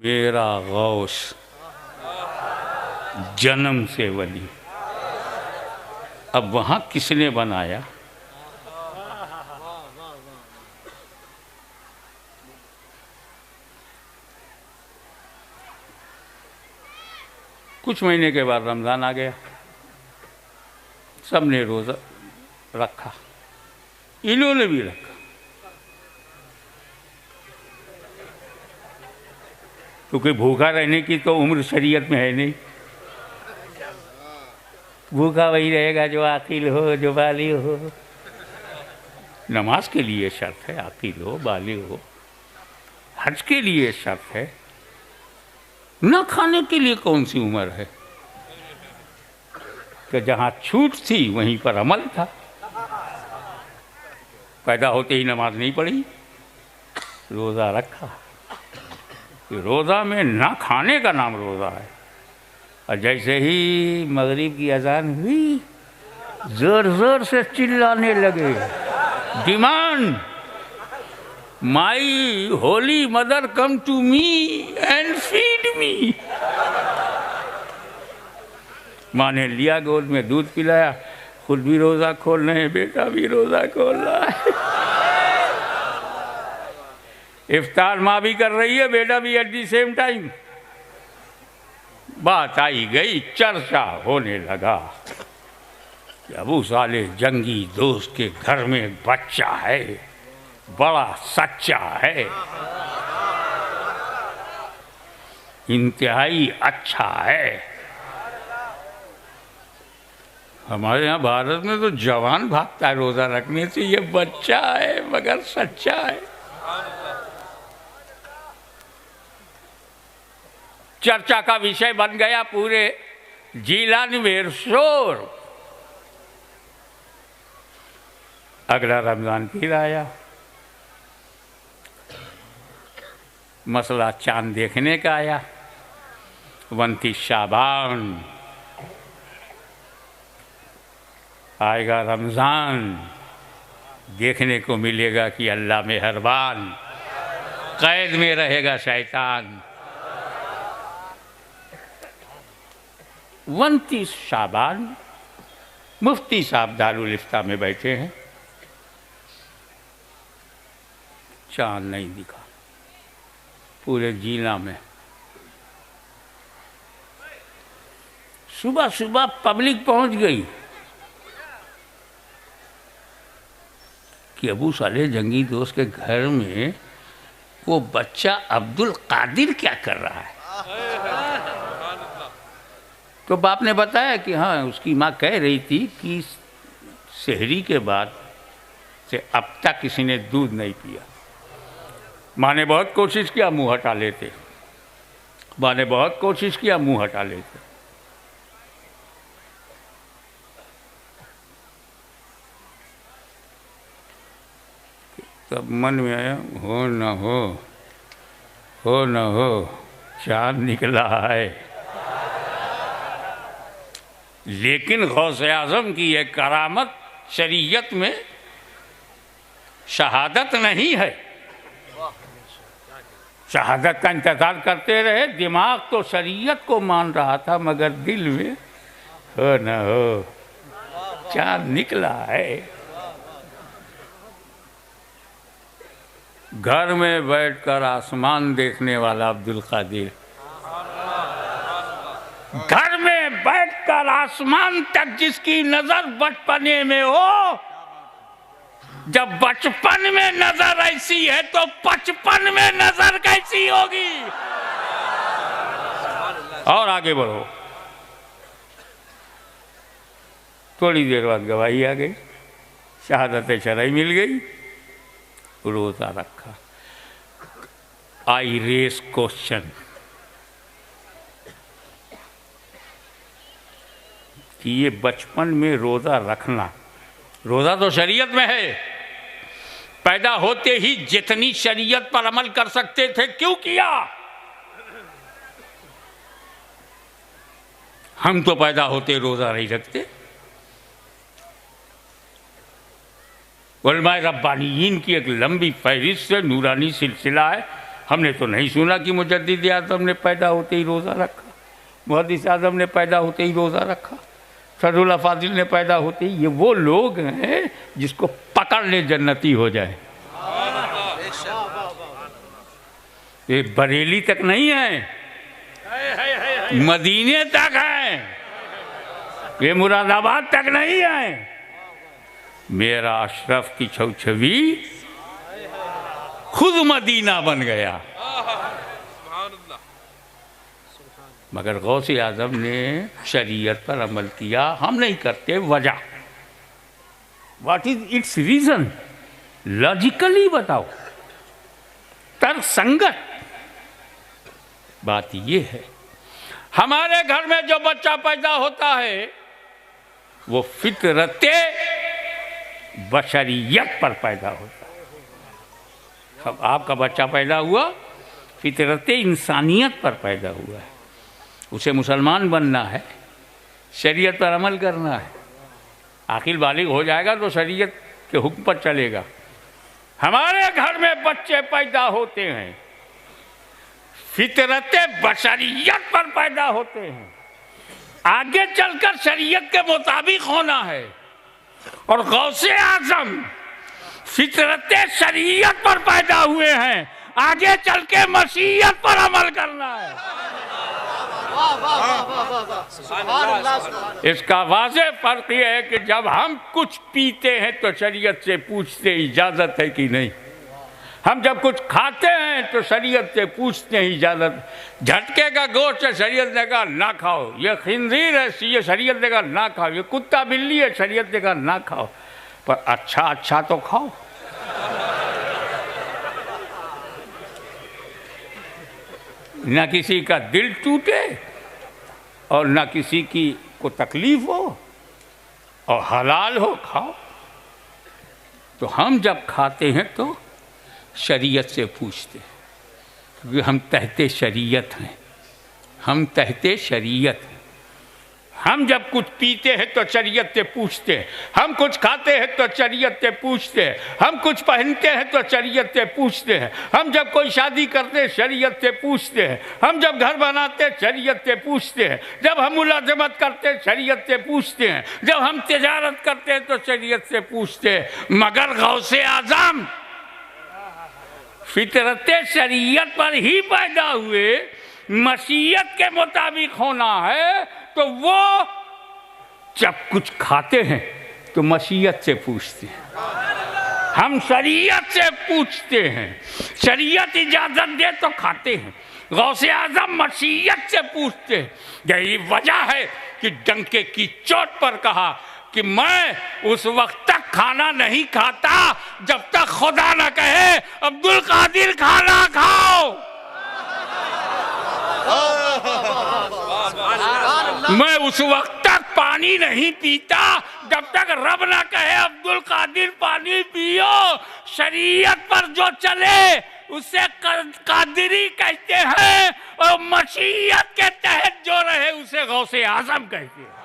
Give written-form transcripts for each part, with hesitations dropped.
मेरा गौस जन्म से वली, अब वहाँ किसने बनाया? कुछ महीने के बाद रमज़ान आ गया, सबने रोज़ा रखा, इन्होंने भी रखा। क्योंकि भूखा रहने की तो उम्र शरीयत में है नहीं। भूखा वही रहेगा जो आकिल हो, जो बालिग हो। नमाज के लिए शर्त है आकिल हो, बालिग हो। हज के लिए शर्त है। न खाने के लिए कौन सी उम्र है? कि जहाँ छूट थी वहीं पर अमल था। पैदा होते ही नमाज नहीं पढ़ी, रोज़ा रखा। रोज़ा में ना खाने का नाम रोज़ा है। और जैसे ही मगरिब की अजान हुई, ज़ोर ज़ोर से चिल्लाने लगे, demand, my holy mother come to me and feed me. माँ ने लिया, गोद में दूध पिलाया, खुद भी रोज़ा खोल रहे हैं, बेटा भी रोज़ा खोल रहा है। इफ्तार माँ भी कर रही है, बेटा भी एट दी सेम टाइम। बात आई गई, चर्चा होने लगा कि अबू साले जंगी दोस्त के घर में एक बच्चा है, बड़ा सच्चा है, इंतहाई अच्छा है। हमारे यहाँ भारत में तो जवान भागता है रोज़ा रखने से, ये बच्चा है मगर सच्चा है। चर्चा का विषय बन गया पूरे जिला में शोर। अगला रमज़ान फिर आया, मसला चांद देखने का आया। 29 शाबान आएगा रमज़ान, देखने को मिलेगा कि अल्लाह मेहरबान, कैद में रहेगा शैतान। 29 शाबान मुफ्ती साहब दारुल इफ्ता में बैठे हैं, चांद नहीं दिखा पूरे जिला में। सुबह सुबह पब्लिक पहुंच गई कि अबू साले जंगी दोस्त के घर में वो बच्चा अब्दुल कादिर क्या कर रहा है। तो बाप ने बताया कि हाँ, उसकी माँ कह रही थी कि सहरी के बाद से अब तक किसी ने दूध नहीं पिया। माँ ने बहुत कोशिश किया मुंह हटा लेते, माँ ने बहुत कोशिश किया मुंह हटा लेते। तब मन में आया, हो न हो, चाँद निकला है। लेकिन गौसे आज़म की यह करामत शरीयत में शहादत नहीं है। शहादत का इंतज़ार करते रहे, दिमाग तो शरीयत को मान रहा था मगर दिल में हो न हो, चाँद निकला है। घर में बैठकर आसमान देखने वाला अब्दुल कादिर, घर में बैठकर आसमान तक जिसकी नजर बचपने में हो, जब बचपन में नजर ऐसी है तो 55 में नजर कैसी होगी। और आगे बढ़ो। थोड़ी देर बाद गवाही आ गई, शहादत शरई मिल गई, रोजा रखा। आई रेस क्वेश्चन कि ये बचपन में रोज़ा रखना, रोज़ा तो शरीयत में है, पैदा होते ही जितनी शरीयत पर अमल कर सकते थे क्यों किया? हम तो पैदा होते रोज़ा नहीं रखते। उलमाए रब्बानियीन की एक लंबी फहरिस्त से नूरानी सिलसिला है, हमने तो नहीं सुना कि मुजद्दिद आज़म ने पैदा होते ही रोज़ा रखा, मुहद्दिस आज़म ने पैदा होते ही रोज़ा रखा, सदरुल्लाह फाजिल ने पैदा होते ही। ये वो लोग हैं जिसको पकड़ ले जन्नती हो जाए। ये बरेली तक नहीं है, मदीने तक है, ये मुरादाबाद तक नहीं है। मेरा अशरफ की छवि खुद मदीना बन गया। मगर गौसे आज़म ने शरीयत पर अमल किया, हम नहीं करते। वजह what is it's reason? Logically बताओ, तर्क संगत बात ये है। हमारे घर में जो बच्चा पैदा होता है वो फितरते बशरियत पर पैदा होता है। अब आपका बच्चा पैदा हुआ फितरते इंसानियत पर पैदा हुआ है। उसे मुसलमान बनना है, शरीयत पर अमल करना है। आखिर बालिग हो जाएगा तो शरीयत के हुक्म पर चलेगा। हमारे घर में बच्चे पैदा होते हैं फितरते बशरियत पर पैदा होते हैं, आगे चलकर शरीयत के मुताबिक होना है। और गौसे आज़म फितरते शरीयत पर पैदा हुए हैं, आगे चल के मसीहत पर अमल करना है। इसका वाज़ेह फर्क यह है कि जब हम कुछ पीते हैं तो शरीयत से पूछते इजाज़त है कि नहीं। हम जब कुछ खाते हैं तो शरीयत से पूछते हैं इजाज़त। झटके का गोश्त है, शरीयत ने कहा ना खाओ। ये खिंजीर है, ये शरीयत ने कहा ना खाओ। ये कुत्ता बिल्ली है, शरीयत ने कहा ना खाओ। पर अच्छा अच्छा तो खाओ। ना किसी का दिल टूटे और ना किसी की को तकलीफ हो और हलाल हो खाओ। तो हम जब खाते हैं तो शरीयत से पूछते हैं, क्योंकि हम तहते शरीयत हैं, हम तहते शरीयत हैं। हम जब कुछ पीते हैं तो शरीयत से पूछते हैं, हम कुछ खाते हैं तो शरीयत से पूछते हैं, हम कुछ पहनते हैं तो शरीयत से पूछते हैं, हम जब कोई शादी करते हैं शरीयत से पूछते हैं, हम जब घर बनाते हैं शरीयत से पूछते हैं, जब हम मुलाजमत करते हैं शरीयत से पूछते हैं, जब हम तिजारत करते हैं तो शरीयत से पूछते हैं। मगर गौसे आज़म फितरते शरीयत पर ही पैदा हुए, मसीहत के मुताबिक होना है। तो वो जब कुछ खाते हैं तो मसीहत से पूछते हैं, हम शरीयत से पूछते हैं। शरीयत इजाज़त दे तो खाते हैं, गौसे आज़म मसीहत से पूछते हैं। यही वजह है कि डंके की चोट पर कहा कि मैं उस वक्त तक खाना नहीं खाता जब तक खुदा न कहे अब्दुल कादिर खाना खाओ। मैं उस वक्त तक पानी नहीं पीता जब तक रब ना कहे अब्दुल कादिर पानी पियो। शरीयत पर जो चले उसे कादिरी कहते हैं और मसीहत के तहत जो रहे उसे गौसे आज़म कहते हैं।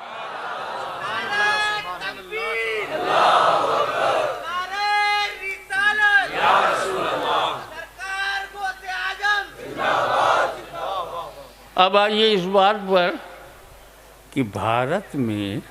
अब आइए इस बात पर कि भारत में